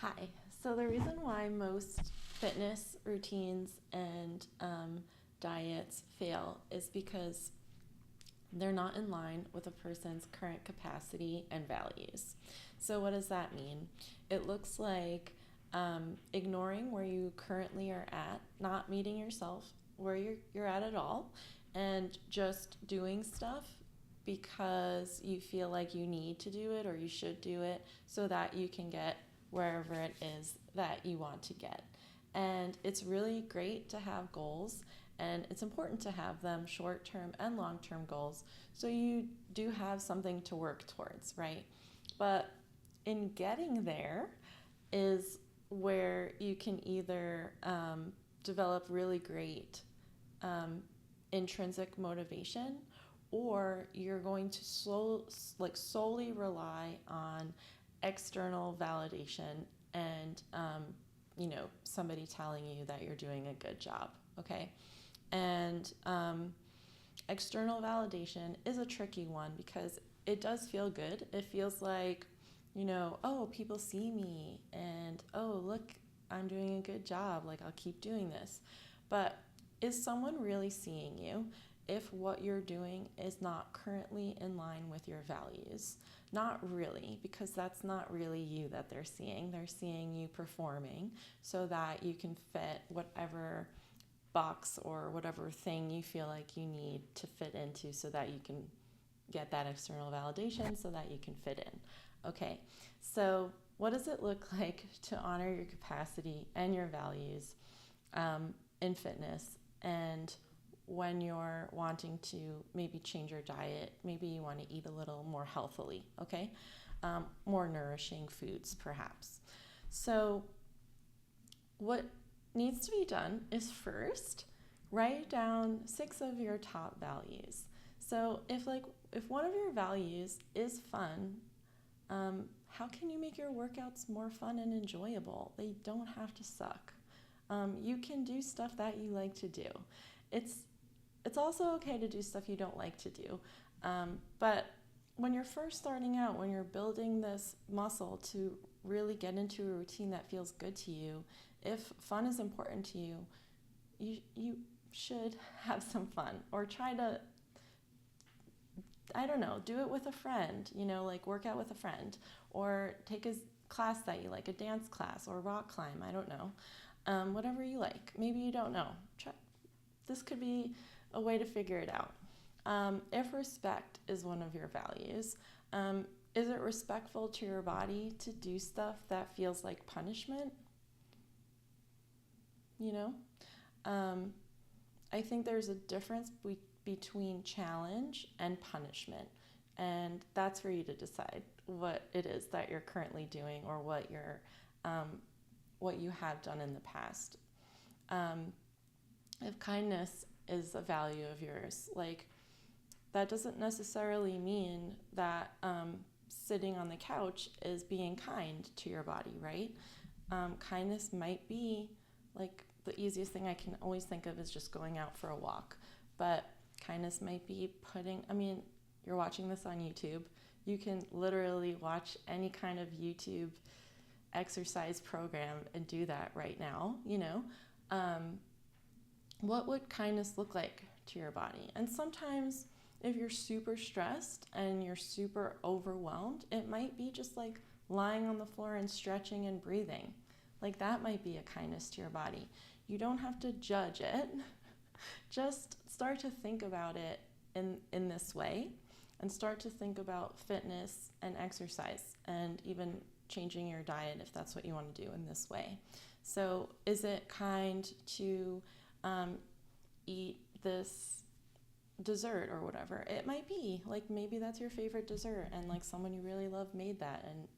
Hi. So the reason why most fitness routines and diets fail is because they're not in line with a person's current capacity and values. So what does that mean? It looks like ignoring where you currently are at, not meeting yourself where you're at all, and just doing stuff because you feel like you need to do it or you should do it so that you can get wherever it is that you want to get. And it's really great to have goals, and it's important to have them short term and long term goals so you do have something to work towards, right? But in getting there is where you can either develop really great um, intrinsic motivation, or you're going to solely rely on external validation and somebody telling you that you're doing a good job. Okay, and external validation is a tricky one because it does feel good. It feels like, oh, people see me, and oh, look, I'm doing a good job, like I'll keep doing this. But is someone really seeing you if what you're doing is not currently in line with your values? Not really, because that's not really you that they're seeing. They're seeing you performing so that you can fit whatever box or whatever thing you feel like you need to fit into so that you can get that external validation so that you can fit in. Okay, so what does it look like to honor your capacity and your values in fitness, and when you're wanting to maybe change your diet, maybe you want to eat a little more healthily, okay? More nourishing foods, perhaps. So, what needs to be done is first write down 6 of your top values. So, if one of your values is fun, how can you make your workouts more fun and enjoyable? They don't have to suck. You can do stuff that you like to do. It's also okay to do stuff you don't like to do. But when you're first starting out, when you're building this muscle to really get into a routine that feels good to you, if fun is important to you, you should have some fun, or try to, I don't know, do it with a friend, like work out with a friend, or take a class that you like, a dance class or rock climb, I don't know. Whatever you like. Maybe you don't know. This could be a way to figure it out. If respect is one of your values, is it respectful to your body to do stuff that feels like punishment? You know? I think there's a difference between challenge and punishment, and that's for you to decide what it is that you're currently doing, or what you have done in the past. If kindness is a value of yours, like, that doesn't necessarily mean that sitting on the couch is being kind to your body, right? Kindness might be, like, the easiest thing I can always think of is just going out for a walk. But kindness might be you're watching this on YouTube. You can literally watch any kind of YouTube exercise program and do that right now, what would kindness look like to your body? And sometimes if you're super stressed and you're super overwhelmed, it might be just like lying on the floor and stretching and breathing. Like, that might be a kindness to your body. You don't have to judge it. Just start to think about it in this way, and start to think about fitness and exercise, and even changing your diet if that's what you want to do in this way. So is it kind to eat this dessert or whatever? It might be, like, maybe that's your favorite dessert, and like someone you really love made that, and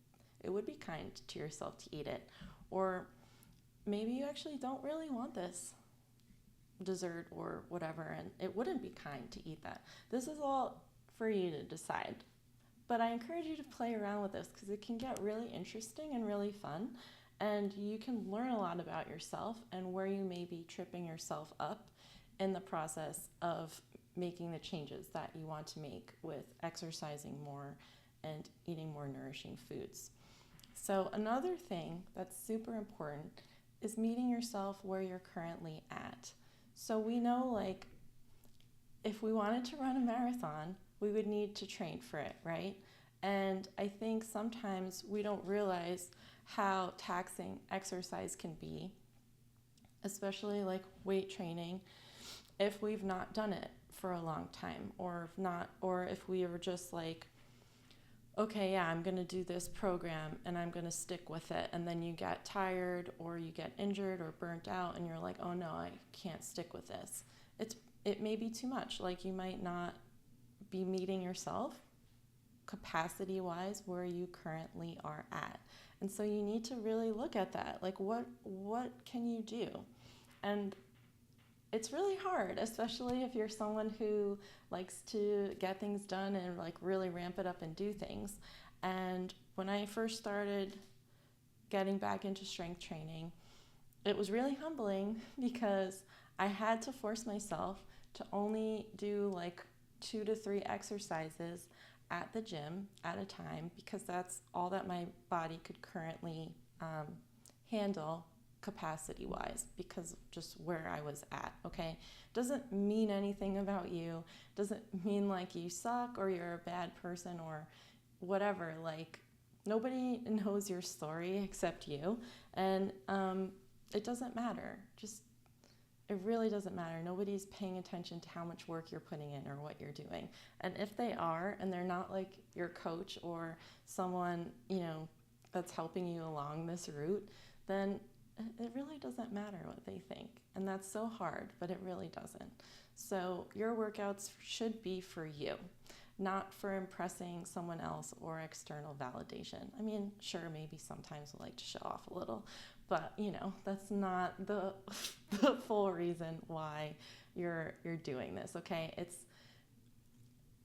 it would be kind to yourself to eat it. Or maybe you actually don't really want this dessert or whatever, and it wouldn't be kind to eat that. This is all for you to decide. But I encourage you to play around with this, because it can get really interesting and really fun, and you can learn a lot about yourself and where you may be tripping yourself up in the process of making the changes that you want to make with exercising more and eating more nourishing foods. So another thing that's super important is meeting yourself where you're currently at. So we know, like, if we wanted to run a marathon, we would need to train for it, right? And I think sometimes we don't realize how taxing exercise can be, especially like weight training, if we've not done it for a long time, or if we were just like, okay, yeah, I'm going to do this program and I'm going to stick with it. And then you get tired or you get injured or burnt out and you're like, oh no, I can't stick with this. It may be too much. Like, you might not be meeting yourself capacity wise where you currently are at. And so you need to really look at that. Like, what can you do? And it's really hard, especially if you're someone who likes to get things done and like really ramp it up and do things. And when I first started getting back into strength training, it was really humbling because I had to force myself to only do like 2 to 3 exercises at the gym at a time, because that's all that my body could currently handle capacity wise, because just where I was at. Okay, doesn't mean anything about you, doesn't mean like you suck or you're a bad person or whatever. Like, nobody knows your story except you, and it doesn't matter. It really doesn't matter. Nobody's paying attention to how much work you're putting in or what you're doing. And if they are, and they're not like your coach or someone, that's helping you along this route, then it really doesn't matter what they think. And that's so hard, but it really doesn't. So your workouts should be for you, not for impressing someone else or external validation. I mean, sure, maybe sometimes we like to show off a little, but that's not the full reason why you're doing this, okay? It's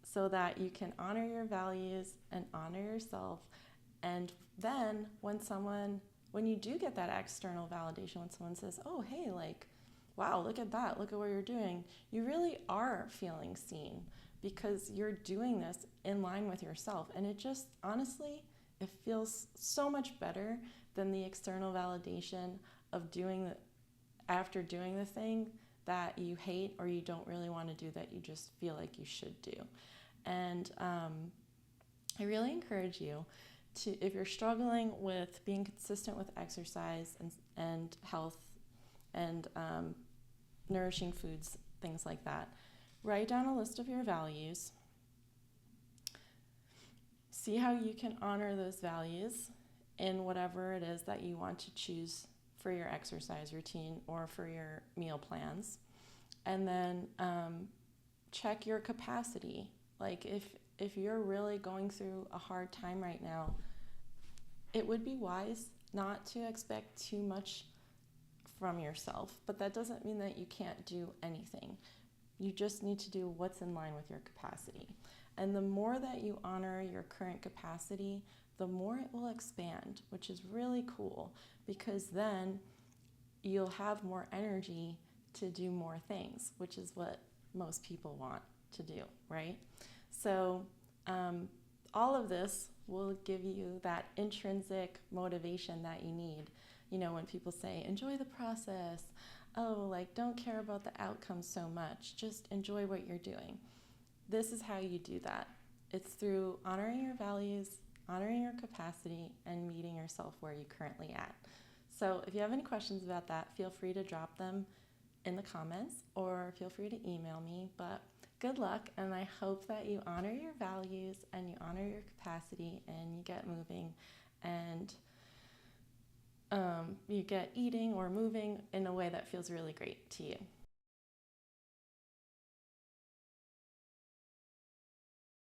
so that you can honor your values and honor yourself. And then when you do get that external validation, when someone says, oh, hey, like, wow, look at that, look at what you're doing, you really are feeling seen, because you're doing this in line with yourself. And it just, honestly, it feels so much better than the external validation of after doing the thing that you hate or you don't really want to do, that you just feel like you should do. And I really encourage you to, if you're struggling with being consistent with exercise and health and nourishing foods, things like that, write down a list of your values. See how you can honor those values in whatever it is that you want to choose for your exercise routine or for your meal plans. And then check your capacity. Like, if you're really going through a hard time right now, it would be wise not to expect too much from yourself, but that doesn't mean that you can't do anything. You just need to do what's in line with your capacity. And the more that you honor your current capacity, the more it will expand, which is really cool, because then you'll have more energy to do more things, which is what most people want to do, right? So all of this will give you that intrinsic motivation that you need. When people say, enjoy the process, oh, like, don't care about the outcome so much, just enjoy what you're doing. This is how you do that. It's through honoring your values, honoring your capacity, and meeting yourself where you're currently at. So if you have any questions about that, feel free to drop them in the comments or feel free to email me. But good luck, and I hope that you honor your values and you honor your capacity and you get moving and you get eating or moving in a way that feels really great to you.